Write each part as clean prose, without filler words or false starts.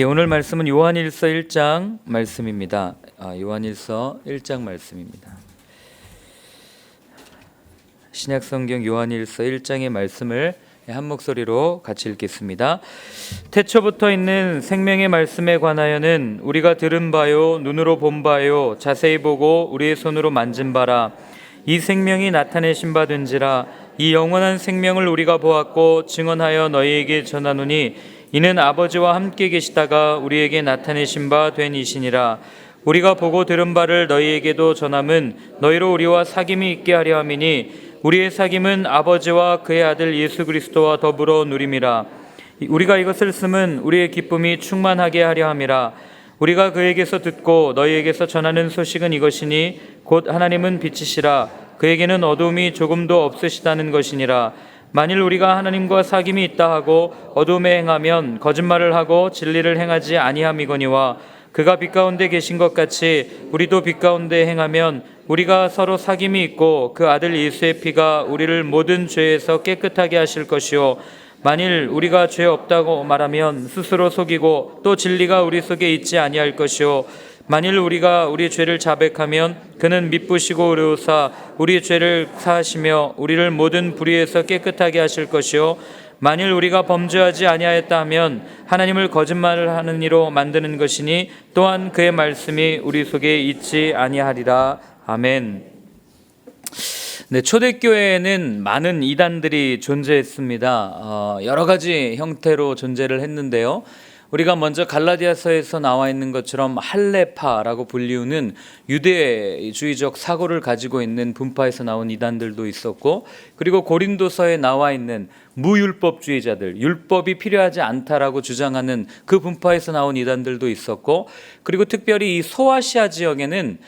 오늘 말씀은 요한일서 1장 말씀입니다. 요한일서 1장 말씀입니다. 신약성경 요한일서 1장의 말씀을 한 목소리로 같이 읽겠습니다. 태초부터 있는 생명의 말씀에 관하여는 우리가 들은 바요, 눈으로 본 바요, 자세히 보고 우리의 손으로 만진 바라. 이 생명이 나타내신 바 된지라. 이 영원한 생명을 우리가 보았고 증언하여 너희에게 전하노니 이는 아버지와 함께 계시다가 우리에게 나타내신 바 된 이시니라. 우리가 보고 들은 바를 너희에게도 전함은 너희로 우리와 사귐이 있게 하려 함이니 우리의 사귐은 아버지와 그의 아들 예수 그리스도와 더불어 누림이라. 우리가 이것을 쓰면 우리의 기쁨이 충만하게 하려 함이라. 우리가 그에게서 듣고 너희에게서 전하는 소식은 이것이니 곧 하나님은 빛이시라. 그에게는 어두움이 조금도 없으시다는 것이니라. 만일 우리가 하나님과 사귐이 있다 하고 어둠에 행하면 거짓말을 하고 진리를 행하지 아니함이거니와 그가 빛 가운데 계신 것 같이 우리도 빛 가운데 행하면 우리가 서로 사귐이 있고 그 아들 예수의 피가 우리를 모든 죄에서 깨끗하게 하실 것이요 만일 우리가 죄 없다고 말하면 스스로 속이고 또 진리가 우리 속에 있지 아니할 것이요 만일 우리가 우리 죄를 자백하면 그는 미쁘시고 의로우사 우리 죄를 사하시며 우리를 모든 불의에서 깨끗하게 하실 것이요 만일 우리가 범죄하지 아니하였다 하면 하나님을 거짓말을 하는 이로 만드는 것이니 또한 그의 말씀이 우리 속에 있지 아니하리라. 아멘. 네, 초대교회에는 많은 이단들이 존재했습니다. 여러 가지 형태로 존재를 했는데요. 우리가 먼저 갈라디아서에서 나와 있는 것처럼 할레파라고 불리우는 유대주의적 사고를 가지고 있는 분파에서 나온 이단들도 있었고, 그리고 고린도서에 나와 있는 무율법주의자들, 율법이 필요하지 않다라고 주장하는 그 분파에서 나온 이단들도 있었고, 그리고 특별히 이 소아시아 지역에는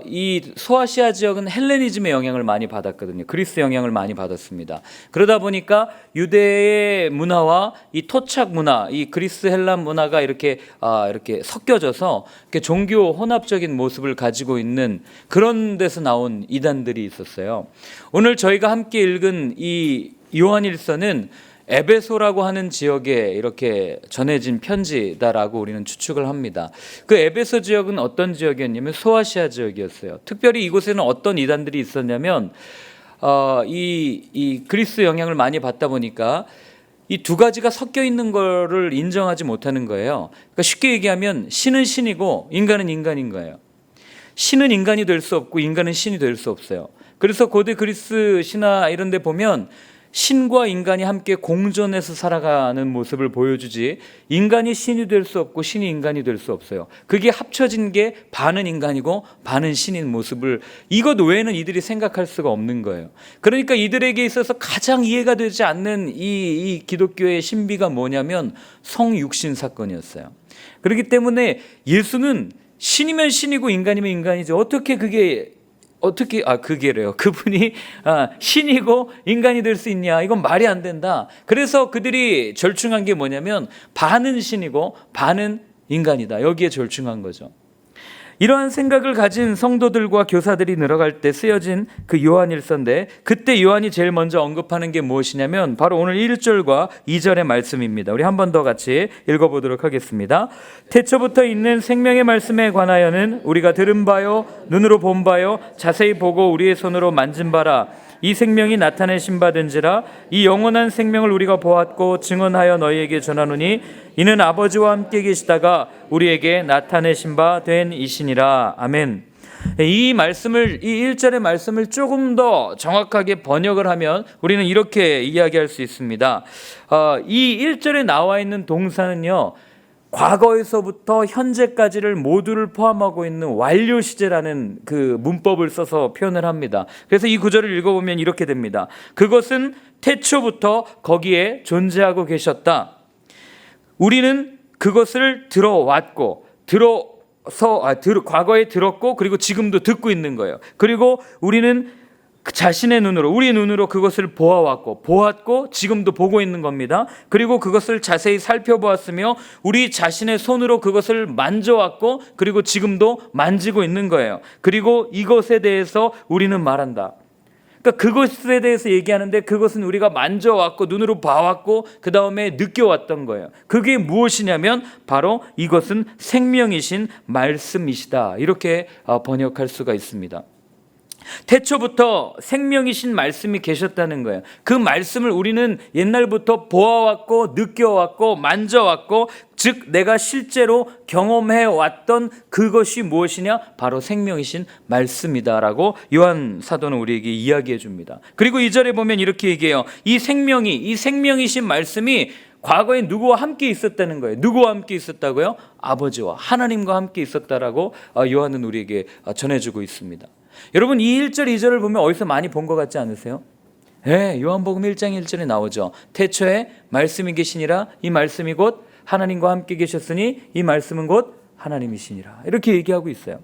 이 소아시아 지역은 헬레니즘의 영향을 많이 받았거든요. 그리스 영향을 많이 받았습니다. 그러다 보니까 유대의 문화와 이 토착 문화, 이 그리스 헬란 문화가 이렇게 섞여져서 이렇게 종교 혼합적인 모습을 가지고 있는 그런 데서 나온 이단들이 있었어요. 오늘 저희가 함께 읽은 이 요한일서는 에베소라고 하는 지역에 이렇게 전해진 편지다라고 우리는 추측을 합니다. 그 에베소 지역은 어떤 지역이었냐면 소아시아 지역이었어요. 특별히 이곳에는 어떤 이단들이 있었냐면 이 그리스 영향을 많이 받다 보니까 이 두 가지가 섞여 있는 거를 인정하지 못하는 거예요. 그러니까 쉽게 얘기하면 신은 신이고 인간은 인간인 거예요. 신은 인간이 될 수 없고 인간은 신이 될 수 없어요. 그래서 고대 그리스 신화 이런 데 보면 신과 인간이 함께 공존해서 살아가는 모습을 보여주지 인간이 신이 될 수 없고 신이 인간이 될 수 없어요. 그게 합쳐진 게 반은 인간이고 반은 신인 모습을 이것 외에는 이들이 생각할 수가 없는 거예요. 그러니까 이들에게 있어서 가장 이해가 되지 않는 이 기독교의 신비가 뭐냐면 성육신 사건이었어요. 그렇기 때문에 예수는 신이면 신이고 인간이면 인간이죠. 그게래요. 그분이 신이고 인간이 될 수 있냐? 이건 말이 안 된다. 그래서 그들이 절충한 게 뭐냐면 반은 신이고 반은 인간이다. 여기에 절충한 거죠. 이러한 생각을 가진 성도들과 교사들이 늘어갈 때 쓰여진 그 요한일서인데 그때 요한이 제일 먼저 언급하는 게 무엇이냐면 바로 오늘 1절과 2절의 말씀입니다. 우리 한 번 더 같이 읽어보도록 하겠습니다. 태초부터 있는 생명의 말씀에 관하여는 우리가 들은 바요, 눈으로 본 바요, 자세히 보고 우리의 손으로 만진 바라. 이 생명이 나타내신 바 된지라. 이 영원한 생명을 우리가 보았고 증언하여 너희에게 전하노니 이는 아버지와 함께 계시다가 우리에게 나타내신 바 된 이시니라. 아멘. 이 1절의 말씀을 조금 더 정확하게 번역을 하면 우리는 이렇게 이야기할 수 있습니다. 이 1절에 나와 있는 동사는요, 과거에서부터 현재까지를 모두를 포함하고 있는 완료 시제라는 그 문법을 써서 표현을 합니다. 그래서 이 구절을 읽어보면 이렇게 됩니다. 그것은 태초부터 거기에 존재하고 계셨다. 우리는 그것을 들어왔고 과거에 들었고 그리고 지금도 듣고 있는 거예요. 그리고 우리는 우리의 눈으로 그것을 보았고 지금도 보고 있는 겁니다. 그리고 그것을 자세히 살펴보았으며 우리 자신의 손으로 그것을 만져왔고 그리고 지금도 만지고 있는 거예요. 그리고 이것에 대해서 우리는 말한다. 그러니까 그것에 대해서 얘기하는데 그것은 우리가 만져왔고 눈으로 봐왔고 그 다음에 느껴왔던 거예요. 그게 무엇이냐면 바로 이것은 생명이신 말씀이시다. 이렇게 번역할 수가 있습니다. 태초부터 생명이신 말씀이 계셨다는 거예요. 그 말씀을 우리는 옛날부터 보아왔고 느껴왔고 만져왔고, 즉 내가 실제로 경험해왔던 그것이 무엇이냐? 바로 생명이신 말씀이다라고 요한 사도는 우리에게 이야기해 줍니다. 그리고 2절에 보면 이렇게 얘기해요. 이 생명이신 말씀이 과거에 누구와 함께 있었다는 거예요. 누구와 함께 있었다고요? 아버지와 하나님과 함께 있었다라고 요한은 우리에게 전해주고 있습니다. 여러분, 이 1절 2절을 보면 어디서 많이 본 것 같지 않으세요? 네, 요한복음 1장 1절에 나오죠. 태초에 말씀이 계시니라. 이 말씀이 곧 하나님과 함께 계셨으니 이 말씀은 곧 하나님이시니라. 이렇게 얘기하고 있어요.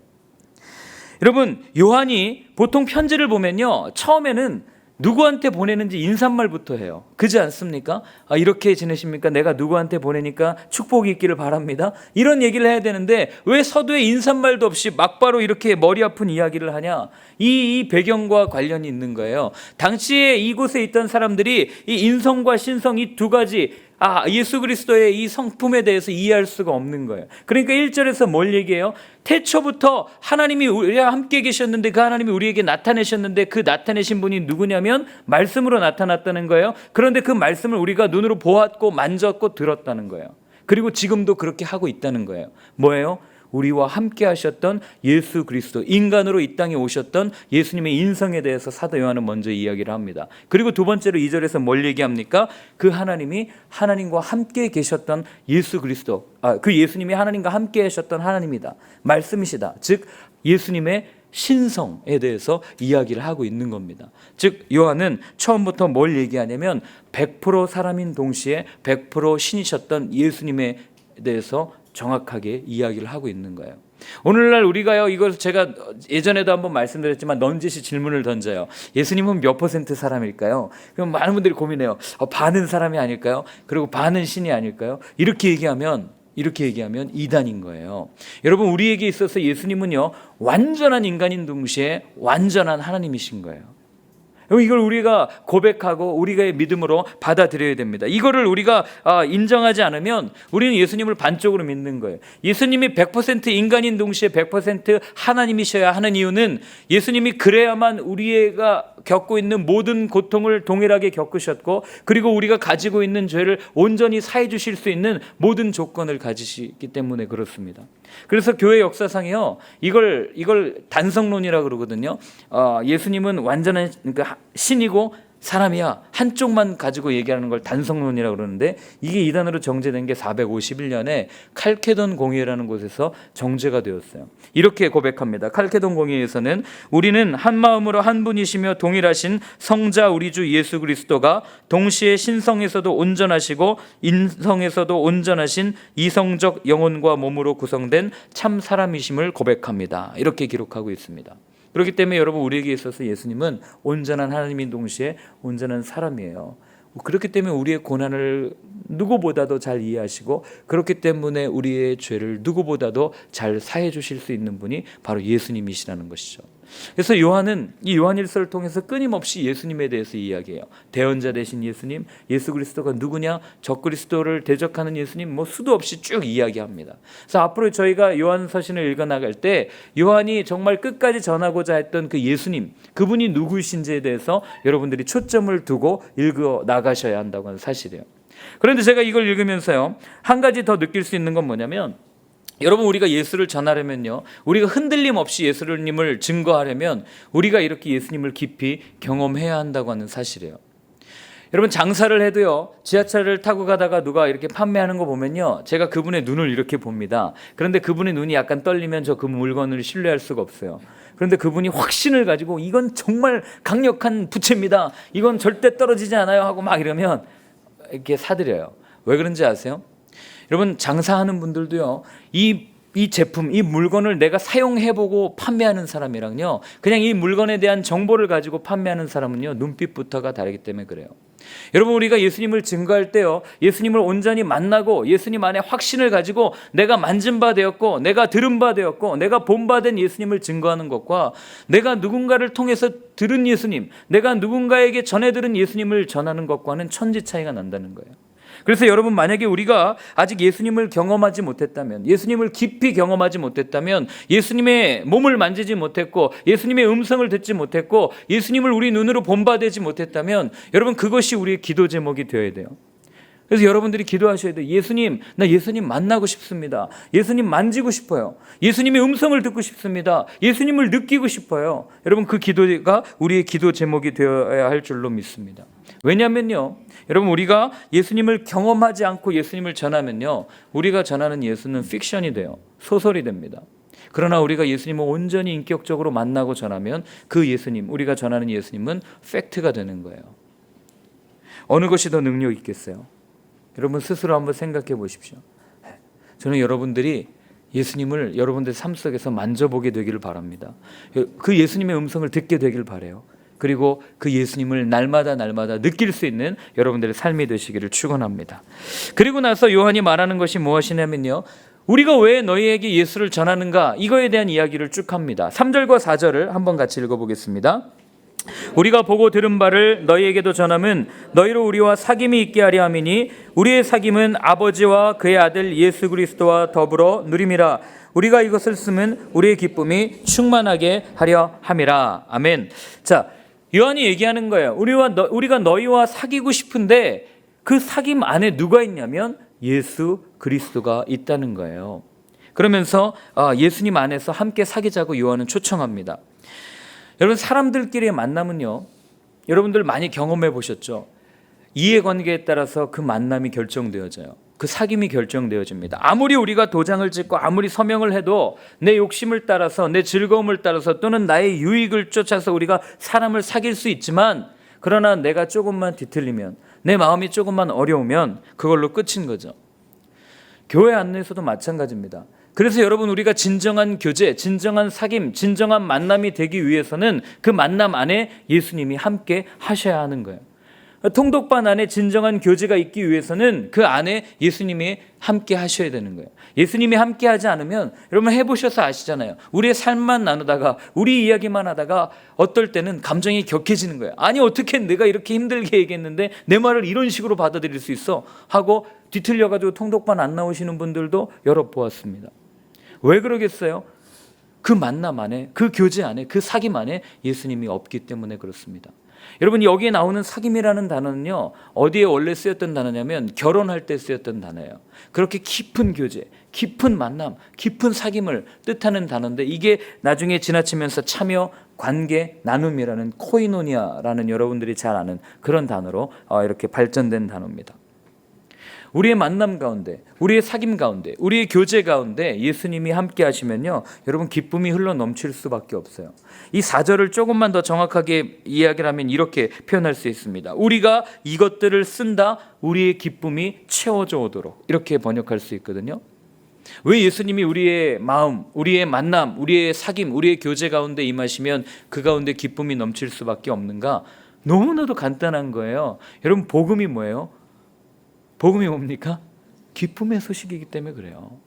여러분, 요한이 보통 편지를 보면요, 처음에는 누구한테 보내는지 인사말부터 해요. 그렇지 않습니까? 이렇게 지내십니까? 내가 누구한테 보내니까 축복이 있기를 바랍니다. 이런 얘기를 해야 되는데 왜 서두에 인사말도 없이 막바로 이렇게 머리 아픈 이야기를 하냐? 이 배경과 관련이 있는 거예요. 당시에 이곳에 있던 사람들이 이 인성과 신성 이 두 가지, 예수 그리스도의 이 성품에 대해서 이해할 수가 없는 거예요. 그러니까 1절에서 뭘 얘기해요? 태초부터 하나님이 우리와 함께 계셨는데 그 하나님이 우리에게 나타내셨는데 그 나타내신 분이 누구냐면 말씀으로 나타났다는 거예요. 그런데 그 말씀을 우리가 눈으로 보았고 만졌고 들었다는 거예요. 그리고 지금도 그렇게 하고 있다는 거예요. 뭐예요? 우리와 함께 하셨던 예수 그리스도, 인간으로 이 땅에 오셨던 예수님의 인성에 대해서 사도 요한은 먼저 이야기를 합니다. 그리고 두 번째로 2절에서 뭘 얘기합니까? 그 하나님이 하나님과 함께 계셨던 예수 그리스도, 그 예수님이 하나님과 함께 하셨던 하나님이다, 말씀이시다. 즉 예수님의 신성에 대해서 이야기를 하고 있는 겁니다. 즉 요한은 처음부터 뭘 얘기하냐면 100% 사람인 동시에 100% 신이셨던 예수님에 대해서 정확하게 이야기를 하고 있는 거예요. 오늘날 우리가요, 이걸 제가 예전에도 한번 말씀드렸지만 넌지시 질문을 던져요. 예수님은 몇 퍼센트 사람일까요? 그럼 많은 분들이 고민해요. 반은 사람이 아닐까요? 그리고 반은 신이 아닐까요? 이렇게 얘기하면 이단인 거예요. 여러분, 우리에게 있어서 예수님은요, 완전한 인간인 동시에 완전한 하나님이신 거예요. 이걸 우리가 고백하고 우리가 믿음으로 받아들여야 됩니다. 이거를 우리가 인정하지 않으면 우리는 예수님을 반쪽으로 믿는 거예요. 예수님이 100% 인간인 동시에 100% 하나님이셔야 하는 이유는 예수님이 그래야만 우리가 겪고 있는 모든 고통을 동일하게 겪으셨고, 그리고 우리가 가지고 있는 죄를 온전히 사해 주실 수 있는 모든 조건을 가지시기 때문에 그렇습니다. 그래서 교회 역사상에요, 이걸 단성론이라고 그러거든요. 예수님은 완전한, 그러니까 신이고 사람이야, 한쪽만 가지고 얘기하는 걸 단성론이라고 그러는데, 이게 이단으로 정제된 게 451년에 칼케돈 공회라는 곳에서 정제가 되었어요. 이렇게 고백합니다. 칼케돈 공회에서는 우리는 한 마음으로 한 분이시며 동일하신 성자 우리 주 예수 그리스도가 동시에 신성에서도 온전하시고 인성에서도 온전하신 이성적 영혼과 몸으로 구성된 참 사람이심을 고백합니다. 이렇게 기록하고 있습니다. 그렇기 때문에 여러분, 우리에게 있어서 예수님은 온전한 하나님인 동시에 온전한 사람이에요. 그렇기 때문에 우리의 고난을 누구보다도 잘 이해하시고, 그렇기 때문에 우리의 죄를 누구보다도 잘 사해 주실 수 있는 분이 바로 예수님이시라는 것이죠. 그래서 요한은 이 요한일서를 통해서 끊임없이 예수님에 대해서 이야기해요. 대언자 되신 예수님, 예수 그리스도가 누구냐, 적그리스도를 대적하는 예수님, 수도 없이 쭉 이야기합니다. 그래서 앞으로 저희가 요한서신을 읽어나갈 때 요한이 정말 끝까지 전하고자 했던 그 예수님, 그분이 누구이신지에 대해서 여러분들이 초점을 두고 읽어 나가셔야 한다고 하는 사실이에요. 그런데 제가 이걸 읽으면서요, 한 가지 더 느낄 수 있는 건 뭐냐면, 여러분, 우리가 예수를 전하려면요, 우리가 흔들림 없이 예수님을 증거하려면 우리가 이렇게 예수님을 깊이 경험해야 한다고 하는 사실이에요. 여러분, 장사를 해도요, 지하철을 타고 가다가 누가 이렇게 판매하는 거 보면요, 제가 그분의 눈을 이렇게 봅니다. 그런데 그분의 눈이 약간 떨리면 저 그 물건을 신뢰할 수가 없어요. 그런데 그분이 확신을 가지고 이건 정말 강력한 부채입니다, 이건 절대 떨어지지 않아요 하고 막 이러면 이렇게 사드려요. 왜 그런지 아세요? 여러분, 장사하는 분들도요, 이 제품, 이 물건을 내가 사용해보고 판매하는 사람이랑요, 그냥 이 물건에 대한 정보를 가지고 판매하는 사람은요, 눈빛부터가 다르기 때문에 그래요. 여러분, 우리가 예수님을 증거할 때요, 예수님을 온전히 만나고 예수님 안에 확신을 가지고 내가 만진 바 되었고 내가 들은 바 되었고 내가 본 바 된 예수님을 증거하는 것과 내가 누군가를 통해서 들은 예수님, 내가 누군가에게 전해 들은 예수님을 전하는 것과는 천지 차이가 난다는 거예요. 그래서 여러분, 만약에 우리가 아직 예수님을 경험하지 못했다면, 예수님을 깊이 경험하지 못했다면, 예수님의 몸을 만지지 못했고 예수님의 음성을 듣지 못했고 예수님을 우리 눈으로 본받지 못했다면, 여러분, 그것이 우리의 기도 제목이 되어야 돼요. 그래서 여러분들이 기도하셔야 돼요. 예수님, 나 예수님 만나고 싶습니다. 예수님 만지고 싶어요. 예수님의 음성을 듣고 싶습니다. 예수님을 느끼고 싶어요. 여러분, 그 기도가 우리의 기도 제목이 되어야 할 줄로 믿습니다. 왜냐하면요, 여러분, 우리가 예수님을 경험하지 않고 예수님을 전하면요, 우리가 전하는 예수는 픽션이 돼요. 소설이 됩니다. 그러나 우리가 예수님을 온전히 인격적으로 만나고 전하면 그 예수님, 우리가 전하는 예수님은 팩트가 되는 거예요. 어느 것이 더 능력 있겠어요? 여러분, 스스로 한번 생각해 보십시오. 저는 여러분들이 예수님을 여러분들 삶 속에서 만져보게 되기를 바랍니다. 그 예수님의 음성을 듣게 되길 바라요. 그리고 그 예수님을 날마다 느낄 수 있는 여러분들의 삶이 되시기를 축원합니다. 그리고 나서 요한이 말하는 것이 무엇이냐면요, 우리가 왜 너희에게 예수를 전하는가, 이거에 대한 이야기를 쭉 합니다. 3절과 4절을 한번 같이 읽어보겠습니다. 우리가 보고 들은 바를 너희에게도 전함은 너희로 우리와 사귐이 있게 하려 함이니 우리의 사귐은 아버지와 그의 아들 예수 그리스도와 더불어 누림이라. 우리가 이것을 쓰면 우리의 기쁨이 충만하게 하려 함이라. 아멘. 자, 요한이 얘기하는 거예요. 우리가 너희와 사귀고 싶은데 그 사귐 안에 누가 있냐면 예수 그리스도가 있다는 거예요. 그러면서 예수님 안에서 함께 사귀자고 요한은 초청합니다. 여러분, 사람들끼리의 만남은요, 여러분들 많이 경험해 보셨죠? 이해관계에 따라서 그 만남이 결정되어져요. 그 사귐이 결정되어집니다. 아무리 우리가 도장을 찍고 아무리 서명을 해도 내 욕심을 따라서, 내 즐거움을 따라서, 또는 나의 유익을 쫓아서 우리가 사람을 사귈 수 있지만, 그러나 내가 조금만 뒤틀리면, 내 마음이 조금만 어려우면 그걸로 끝인 거죠. 교회 안에서도 마찬가지입니다. 그래서 여러분, 우리가 진정한 교제, 진정한 사귐, 진정한 만남이 되기 위해서는 그 만남 안에 예수님이 함께 하셔야 하는 거예요. 통독반 안에 진정한 교제가 있기 위해서는 그 안에 예수님이 함께 하셔야 되는 거예요. 예수님이 함께 하지 않으면, 여러분 해보셔서 아시잖아요. 우리의 삶만 나누다가, 우리 이야기만 하다가 어떨 때는 감정이 격해지는 거예요. 아니, 어떻게 내가 이렇게 힘들게 얘기했는데 내 말을 이런 식으로 받아들일 수 있어? 하고 뒤틀려가지고 통독반 안 나오시는 분들도 여러 보았습니다. 왜 그러겠어요? 그 만남 안에, 그 교제 안에, 그 사귐 안에 예수님이 없기 때문에 그렇습니다. 여러분, 여기에 나오는 사귐이라는 단어는요, 어디에 원래 쓰였던 단어냐면 결혼할 때 쓰였던 단어예요. 그렇게 깊은 교제, 깊은 만남, 깊은 사귐을 뜻하는 단어인데, 이게 나중에 지나치면서 참여, 관계, 나눔이라는 코이노니아라는 여러분들이 잘 아는 그런 단어로 이렇게 발전된 단어입니다. 우리의 만남 가운데, 우리의 사귐 가운데, 우리의 교제 가운데 예수님이 함께 하시면요, 여러분 기쁨이 흘러 넘칠 수밖에 없어요. 이 4절을 조금만 더 정확하게 이야기를 하면 이렇게 표현할 수 있습니다. 우리가 이것들을 쓴다, 우리의 기쁨이 채워져 오도록, 이렇게 번역할 수 있거든요. 왜 예수님이 우리의 마음, 우리의 만남, 우리의 사귐, 우리의 교제 가운데 임하시면 그 가운데 기쁨이 넘칠 수밖에 없는가? 너무나도 간단한 거예요. 여러분, 복음이 뭐예요? 복음이 뭡니까? 기쁨의 소식이기 때문에 그래요.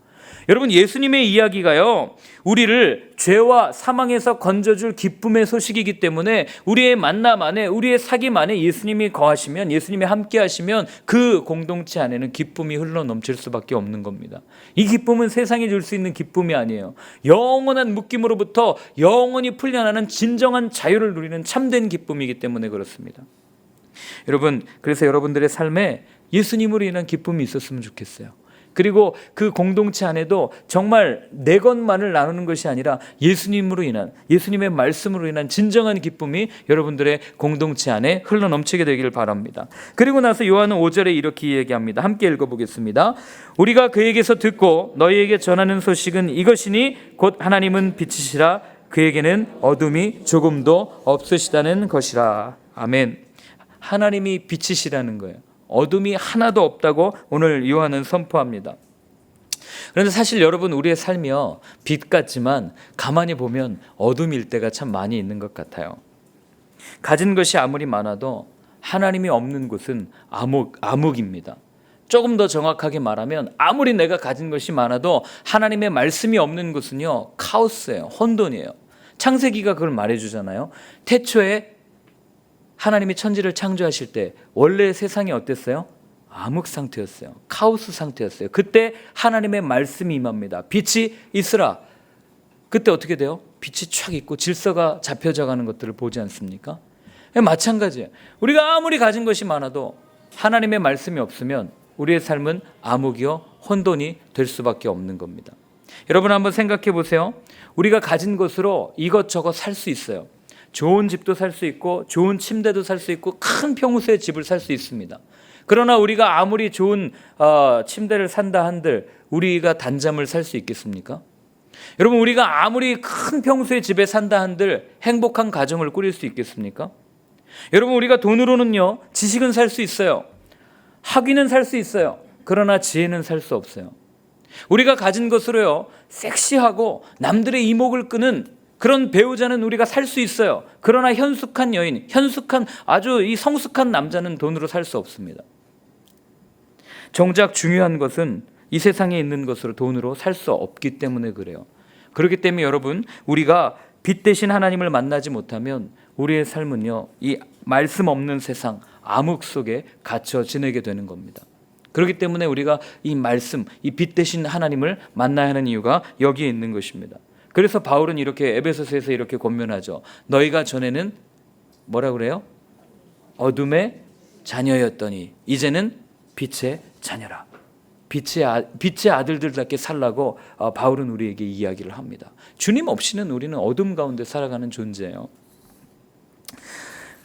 여러분, 예수님의 이야기가요, 우리를 죄와 사망에서 건져줄 기쁨의 소식이기 때문에 우리의 만남 안에, 우리의 사귐 안에 예수님이 거하시면, 예수님이 함께 하시면 그 공동체 안에는 기쁨이 흘러 넘칠 수밖에 없는 겁니다. 이 기쁨은 세상이 줄 수 있는 기쁨이 아니에요. 영원한 묶임으로부터 영원히 풀려나는 진정한 자유를 누리는 참된 기쁨이기 때문에 그렇습니다. 여러분, 그래서 여러분들의 삶에 예수님으로 인한 기쁨이 있었으면 좋겠어요. 그리고 그 공동체 안에도 정말 내 것만을 나누는 것이 아니라 예수님으로 인한, 예수님의 말씀으로 인한 진정한 기쁨이 여러분들의 공동체 안에 흘러넘치게 되기를 바랍니다. 그리고 나서 요한은 5절에 이렇게 얘기합니다. 함께 읽어보겠습니다. 우리가 그에게서 듣고 너희에게 전하는 소식은 이것이니 곧 하나님은 빛이시라 그에게는 어둠이 조금도 없으시다는 것이라. 아멘. 하나님이 빛이시라는 거예요. 어둠이 하나도 없다고 오늘 요한은 선포합니다. 그런데 사실 여러분, 우리의 삶이요, 빛 같지만 가만히 보면 어둠일 때가 참 많이 있는 것 같아요. 가진 것이 아무리 많아도 하나님이 없는 곳은 암흑입니다. 조금 더 정확하게 말하면 아무리 내가 가진 것이 많아도 하나님의 말씀이 없는 곳은요, 카오스예요. 혼돈이에요. 창세기가 그걸 말해주잖아요. 태초에 하나님이 천지를 창조하실 때 원래 세상이 어땠어요? 암흑 상태였어요. 카오스 상태였어요. 그때 하나님의 말씀이 임합니다. 빛이 있으라. 그때 어떻게 돼요? 빛이 촥 있고 질서가 잡혀져 가는 것들을 보지 않습니까? 마찬가지예요. 우리가 아무리 가진 것이 많아도 하나님의 말씀이 없으면 우리의 삶은 암흑이요 혼돈이 될 수밖에 없는 겁니다. 여러분 한번 생각해 보세요. 우리가 가진 것으로 이것저것 살 수 있어요. 좋은 집도 살 수 있고 좋은 침대도 살 수 있고 큰 평수의 집을 살 수 있습니다. 그러나 우리가 아무리 좋은 침대를 산다 한들 우리가 단잠을 살 수 있겠습니까? 여러분 우리가 아무리 큰 평수의 집에 산다 한들 행복한 가정을 꾸릴 수 있겠습니까? 여러분 우리가 돈으로는요 지식은 살 수 있어요. 학위는 살 수 있어요. 그러나 지혜는 살 수 없어요. 우리가 가진 것으로요 섹시하고 남들의 이목을 끄는 그런 배우자는 우리가 살 수 있어요. 그러나 현숙한 여인, 현숙한 아주 이 성숙한 남자는 돈으로 살 수 없습니다. 정작 중요한 것은 이 세상에 있는 것으로 돈으로 살 수 없기 때문에 그래요. 그렇기 때문에 여러분 우리가 빛 대신 하나님을 만나지 못하면 우리의 삶은요 이 말씀 없는 세상 암흑 속에 갇혀 지내게 되는 겁니다. 그렇기 때문에 우리가 이 말씀, 이 빛 대신 하나님을 만나야 하는 이유가 여기에 있는 것입니다. 그래서 바울은 이렇게 에베소서에서 이렇게 권면하죠. 너희가 전에는 뭐라 그래요? 어둠의 자녀였더니 이제는 빛의 자녀라. 빛의 아들들답게 살라고 바울은 우리에게 이야기를 합니다. 주님 없이는 우리는 어둠 가운데 살아가는 존재예요.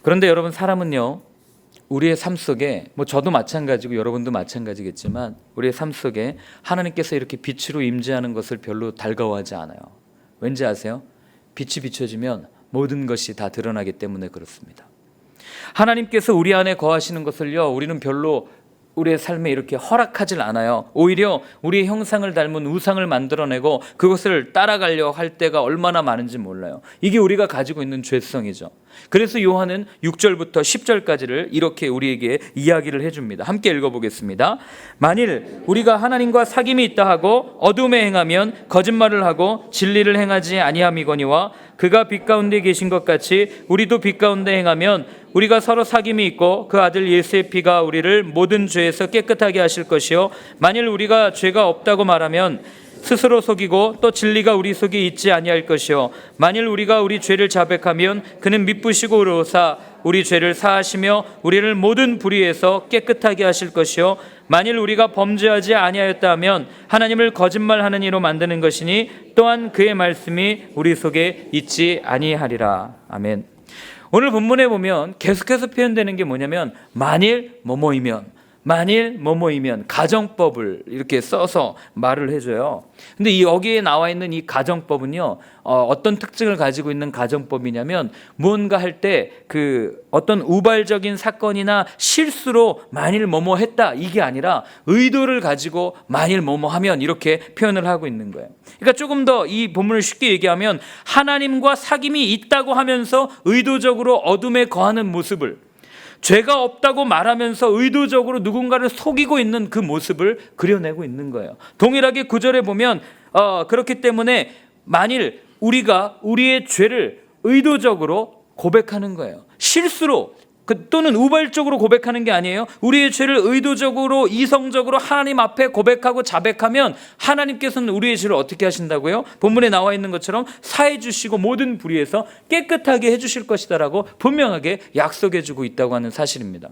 그런데 여러분 사람은요 우리의 삶 속에 저도 마찬가지고 여러분도 마찬가지겠지만 우리의 삶 속에 하나님께서 이렇게 빛으로 임재하는 것을 별로 달가워하지 않아요. 왠지 아세요? 빛이 비춰지면 모든 것이 다 드러나기 때문에 그렇습니다. 하나님께서 우리 안에 거하시는 것을요 우리는 별로 우리의 삶에 이렇게 허락하질 않아요. 오히려 우리의 형상을 닮은 우상을 만들어내고 그것을 따라가려고 할 때가 얼마나 많은지 몰라요. 이게 우리가 가지고 있는 죄성이죠. 그래서 요한은 6절부터 10절까지를 이렇게 우리에게 이야기를 해줍니다. 함께 읽어보겠습니다. 만일 우리가 하나님과 사귐이 있다 하고 어둠에 행하면 거짓말을 하고 진리를 행하지 아니함이거니와 그가 빛 가운데 계신 것 같이 우리도 빛 가운데 행하면 우리가 서로 사귐이 있고 그 아들 예수의 피가 우리를 모든 죄에서 깨끗하게 하실 것이요 만일 우리가 죄가 없다고 말하면 스스로 속이고 또 진리가 우리 속에 있지 아니할 것이요 만일 우리가 우리 죄를 자백하면 그는 미쁘시고 의로우사 우리 죄를 사하시며 우리를 모든 불의에서 깨끗하게 하실 것이요 만일 우리가 범죄하지 아니하였다 하면 하나님을 거짓말하는 이로 만드는 것이니 또한 그의 말씀이 우리 속에 있지 아니하리라. 아멘. 오늘 본문에 보면 계속해서 표현되는 게 뭐냐면 만일 뭐뭐이면 가정법을 이렇게 써서 말을 해줘요. 근데 여기에 나와 있는 이 가정법은요 어떤 특징을 가지고 있는 가정법이냐면 무언가 할 때 그 어떤 우발적인 사건이나 실수로 만일 뭐뭐 했다 이게 아니라 의도를 가지고 만일 뭐뭐 하면 이렇게 표현을 하고 있는 거예요. 그러니까 조금 더 이 본문을 쉽게 얘기하면 하나님과 사귐이 있다고 하면서 의도적으로 어둠에 거하는 모습을 죄가 없다고 말하면서 의도적으로 누군가를 속이고 있는 그 모습을 그려내고 있는 거예요. 동일하게 9절에 보면 그렇기 때문에 만일 우리가 우리의 죄를 의도적으로 고백하는 거예요. 실수로 또는 우발적으로 고백하는 게 아니에요. 우리의 죄를 의도적으로 이성적으로 하나님 앞에 고백하고 자백하면 하나님께서는 우리의 죄를 어떻게 하신다고요? 본문에 나와 있는 것처럼 사해 주시고 모든 불의에서 깨끗하게 해주실 것이다라고 분명하게 약속해 주고 있다고 하는 사실입니다.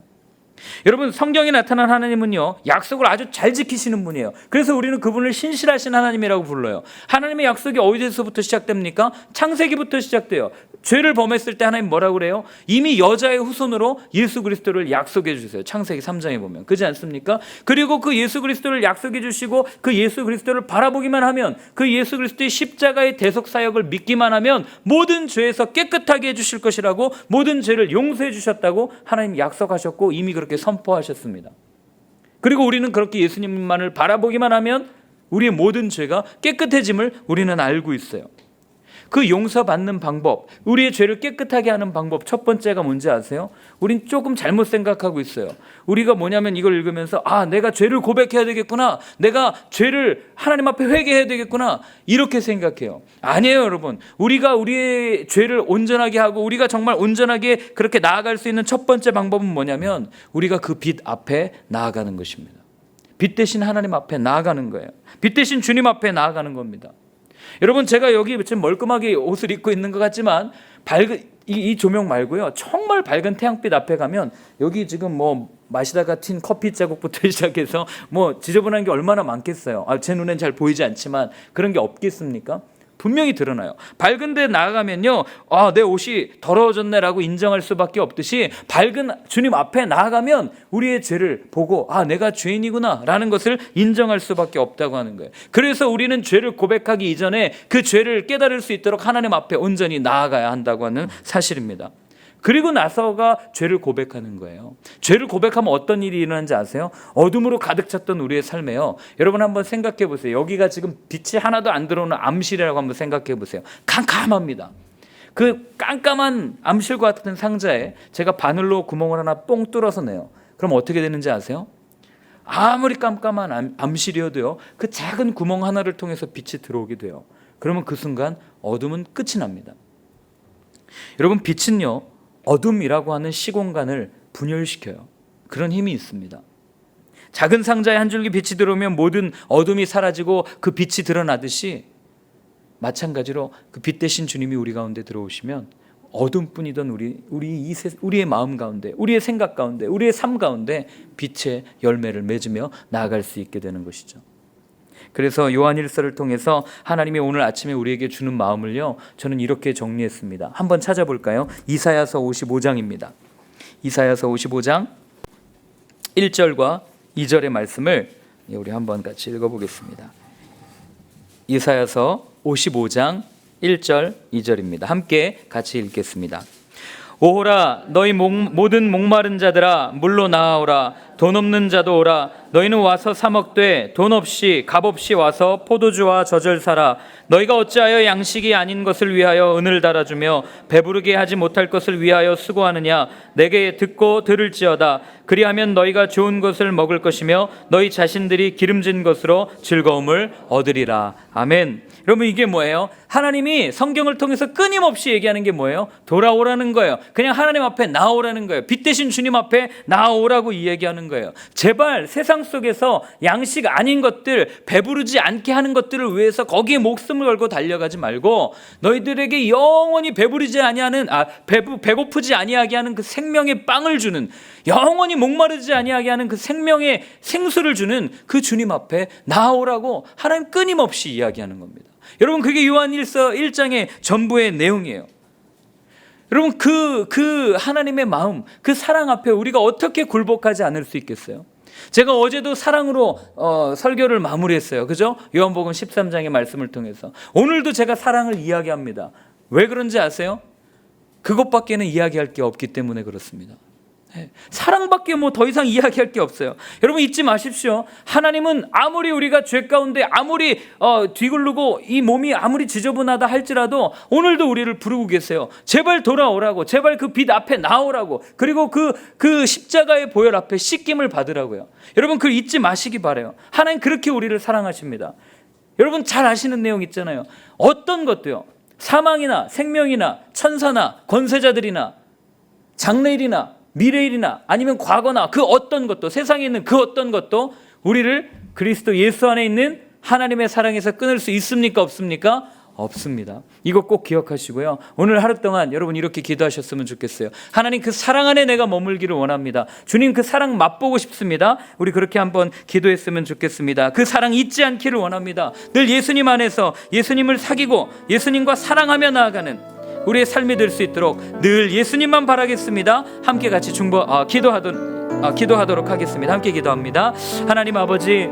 여러분 성경에 나타난 하나님은요 약속을 아주 잘 지키시는 분이에요. 그래서 우리는 그분을 신실하신 하나님이라고 불러요. 하나님의 약속이 어디서부터 시작됩니까? 창세기부터 시작돼요. 죄를 범했을 때 하나님 뭐라고 그래요? 이미 여자의 후손으로 예수 그리스도를 약속해 주세요. 창세기 3장에 보면 그렇지 않습니까? 그리고 그 예수 그리스도를 약속해 주시고 그 예수 그리스도를 바라보기만 하면 그 예수 그리스도의 십자가의 대속 사역을 믿기만 하면 모든 죄에서 깨끗하게 해주실 것이라고 모든 죄를 용서해 주셨다고 하나님 약속하셨고 이미 그렇게 선포하셨습니다. 그리고 우리는 그렇게 예수님만을 바라보기만 하면 우리의 모든 죄가 깨끗해짐을 우리는 알고 있어요. 그 용서받는 방법, 우리의 죄를 깨끗하게 하는 방법, 첫 번째가 뭔지 아세요? 우린 조금 잘못 생각하고 있어요. 우리가 뭐냐면 이걸 읽으면서 내가 죄를 고백해야 되겠구나, 내가 죄를 하나님 앞에 회개해야 되겠구나, 이렇게 생각해요. 아니에요, 여러분. 우리가 우리의 죄를 온전하게 하고 우리가 정말 온전하게 그렇게 나아갈 수 있는 첫 번째 방법은 뭐냐면 우리가 그 빛 앞에 나아가는 것입니다. 빛 대신 하나님 앞에 나아가는 거예요. 빛 대신 주님 앞에 나아가는 겁니다. 여러분, 제가 여기 지금 멀끔하게 옷을 입고 있는 것 같지만 이 조명 말고요, 정말 밝은 태양빛 앞에 가면 여기 지금 마시다가 튄 커피 자국부터 시작해서 지저분한 게 얼마나 많겠어요. 제 눈엔 잘 보이지 않지만 그런 게 없겠습니까? 분명히 드러나요. 밝은 데 나아가면요, 내 옷이 더러워졌네라고 인정할 수밖에 없듯이 밝은 주님 앞에 나아가면 우리의 죄를 보고 내가 죄인이구나 라는 것을 인정할 수밖에 없다고 하는 거예요. 그래서 우리는 죄를 고백하기 이전에 그 죄를 깨달을 수 있도록 하나님 앞에 온전히 나아가야 한다고 하는 사실입니다. 그리고 나서가 죄를 고백하는 거예요. 죄를 고백하면 어떤 일이 일어나는지 아세요? 어둠으로 가득 찼던 우리의 삶에요, 여러분 한번 생각해 보세요. 여기가 지금 빛이 하나도 안 들어오는 암실이라고 한번 생각해 보세요. 캄캄합니다. 그 깜깜한 암실 같은 상자에 제가 바늘로 구멍을 하나 뽕 뚫어서 내요. 그럼 어떻게 되는지 아세요? 아무리 깜깜한 암실이어도요, 그 작은 구멍 하나를 통해서 빛이 들어오게 돼요. 그러면 그 순간 어둠은 끝이 납니다. 여러분, 빛은요, 어둠이라고 하는 시공간을 분열시켜요. 그런 힘이 있습니다. 작은 상자에 한 줄기 빛이 들어오면 모든 어둠이 사라지고 그 빛이 드러나듯이, 마찬가지로 그 빛 대신 주님이 우리 가운데 들어오시면 어둠뿐이던 우리의 마음 가운데, 우리의 생각 가운데, 우리의 삶 가운데 빛의 열매를 맺으며 나아갈 수 있게 되는 것이죠. 그래서 요한일서를 통해서 하나님이 오늘 아침에 우리에게 주는 마음을요, 저는 이렇게 정리했습니다. 한번 찾아볼까요? 이사야서 55장입니다. 이사야서 55장 1절과 2절의 말씀을 우리 한번 같이 읽어보겠습니다. 이사야서 55장 1절 2절입니다. 함께 같이 읽겠습니다. 오호라, 너희 모든 목마른 자들아 물로 나아오라. 돈 없는 자도 오라. 너희는 와서 사 먹되 돈 없이 값 없이 와서 포도주와 젖을 사라. 너희가 어찌하여 양식이 아닌 것을 위하여 은을 달아주며 배부르게 하지 못할 것을 위하여 수고하느냐. 내게 듣고 들을지어다. 그리하면 너희가 좋은 것을 먹을 것이며 너희 자신들이 기름진 것으로 즐거움을 얻으리라. 아멘. 여러분, 이게 뭐예요? 하나님이 성경을 통해서 끊임없이 얘기하는 게 뭐예요? 돌아오라는 거예요. 그냥 하나님 앞에 나오라는 거예요. 빛 대신 주님 앞에 나오라고 이야기하는 거예요. 제발 세상 속에서 양식 아닌 것들, 배부르지 않게 하는 것들을 위해서 거기에 목숨을 걸고 달려가지 말고 너희들에게 영원히 배부르지 아니하는 배고프지 아니하게 하는 그 생명의 빵을 주는, 영원히 목마르지 아니하게 하는 그 생명의 생수를 주는 그 주님 앞에 나오라고 하나님 끊임없이 이야기하는 겁니다. 여러분, 그게 요한일서 1장의 전부의 내용이에요. 여러분, 그 하나님의 마음, 그 사랑 앞에 우리가 어떻게 굴복하지 않을 수 있겠어요? 제가 어제도 사랑으로 설교를 마무리했어요. 그죠? 요한복음 13장의 말씀을 통해서. 오늘도 제가 사랑을 이야기합니다. 왜 그런지 아세요? 그것밖에는 이야기할 게 없기 때문에 그렇습니다. 사랑밖에 더 이상 이야기할 게 없어요. 여러분, 잊지 마십시오. 하나님은 아무리 우리가 죄 가운데 아무리 뒤굴르고 이 몸이 아무리 지저분하다 할지라도 오늘도 우리를 부르고 계세요. 제발 돌아오라고, 제발 그 빛 앞에 나오라고, 그리고 그 십자가의 보혈 앞에 씻김을 받으라고요. 여러분, 그걸 잊지 마시기 바라요. 하나님 그렇게 우리를 사랑하십니다. 여러분, 잘 아시는 내용 있잖아요. 어떤 것도요, 사망이나 생명이나 천사나 권세자들이나 장래일이나 미래일이나 아니면 과거나 그 어떤 것도, 세상에 있는 그 어떤 것도 우리를 그리스도 예수 안에 있는 하나님의 사랑에서 끊을 수 있습니까? 없습니까? 없습니다. 이거 꼭 기억하시고요. 오늘 하루 동안 여러분 이렇게 기도하셨으면 좋겠어요. 하나님, 그 사랑 안에 내가 머물기를 원합니다. 주님, 그 사랑 맛보고 싶습니다. 우리 그렇게 한번 기도했으면 좋겠습니다. 그 사랑 잊지 않기를 원합니다. 늘 예수님 안에서 예수님을 사귀고 예수님과 사랑하며 나아가는 우리의 삶이 될 수 있도록 늘 예수님만 바라겠습니다. 함께 같이 기도하도록 하겠습니다. 함께 기도합니다. 하나님 아버지,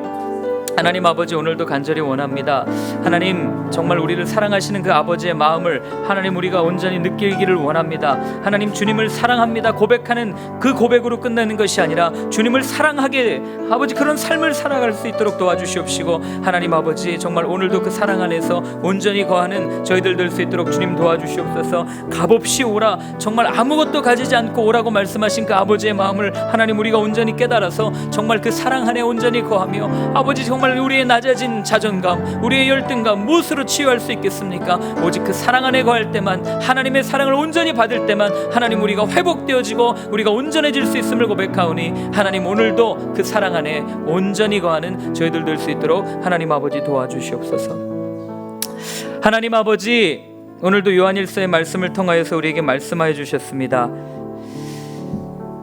하나님 아버지, 오늘도 간절히 원합니다. 하나님, 정말 우리를 사랑하시는 그 아버지의 마음을 하나님 우리가 온전히 느끼기를 원합니다. 하나님, 주님을 사랑합니다 고백하는 그 고백으로 끝내는 것이 아니라 주님을 사랑하게 아버지 그런 삶을 살아갈 수 있도록 도와주시옵시고, 하나님 아버지, 정말 오늘도 그 사랑 안에서 온전히 거하는 저희들 될 수 있도록 주님 도와주시옵소서. 값없이 오라, 정말 아무것도 가지지 않고 오라고 말씀하신 그 아버지의 마음을 하나님 우리가 온전히 깨달아서 정말 그 사랑 안에 온전히 거하며, 아버지 정말 우리의 낮아진 자존감, 우리의 열등감 무엇으로 치유할 수 있겠습니까? 오직 그 사랑 안에 거할 때만, 하나님의 사랑을 온전히 받을 때만 하나님 우리가 회복되어지고 우리가 온전해질 수 있음을 고백하오니, 하나님 오늘도 그 사랑 안에 온전히 거하는 저희들 될 수 있도록 하나님 아버지 도와주시옵소서. 하나님 아버지, 오늘도 요한일서의 말씀을 통하여서 우리에게 말씀하여 주셨습니다.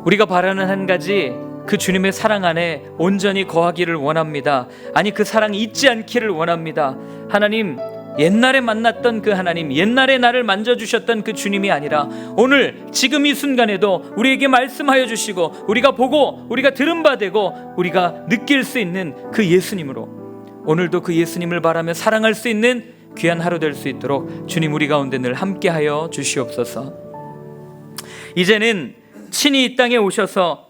우리가 바라는 한 가지, 그 주님의 사랑 안에 온전히 거하기를 원합니다. 아니, 그 사랑이 잊지 않기를 원합니다. 하나님, 옛날에 만났던 그 하나님, 옛날에 나를 만져주셨던 그 주님이 아니라 오늘 지금 이 순간에도 우리에게 말씀하여 주시고 우리가 보고 우리가 들은 바 되고 우리가 느낄 수 있는 그 예수님으로, 오늘도 그 예수님을 바라며 사랑할 수 있는 귀한 하루 될 수 있도록 주님 우리 가운데 늘 함께하여 주시옵소서. 이제는 친히 이 땅에 오셔서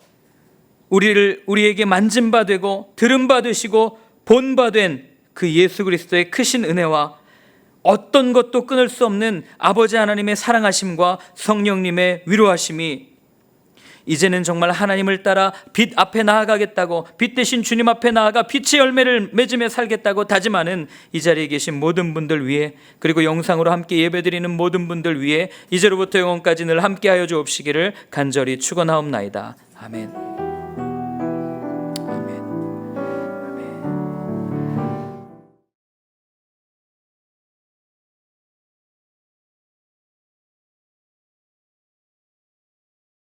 우리에게 만진 바 되고 들은 바 되시고 본 바 된 그 예수 그리스도의 크신 은혜와 어떤 것도 끊을 수 없는 아버지 하나님의 사랑하심과 성령님의 위로하심이 이제는 정말 하나님을 따라 빛 앞에 나아가겠다고, 빛 대신 주님 앞에 나아가 빛의 열매를 맺으며 살겠다고 다짐하는 이 자리에 계신 모든 분들 위해, 그리고 영상으로 함께 예배드리는 모든 분들 위해 이제로부터 영원까지 늘 함께하여 주옵시기를 간절히 축원하옵나이다. 아멘.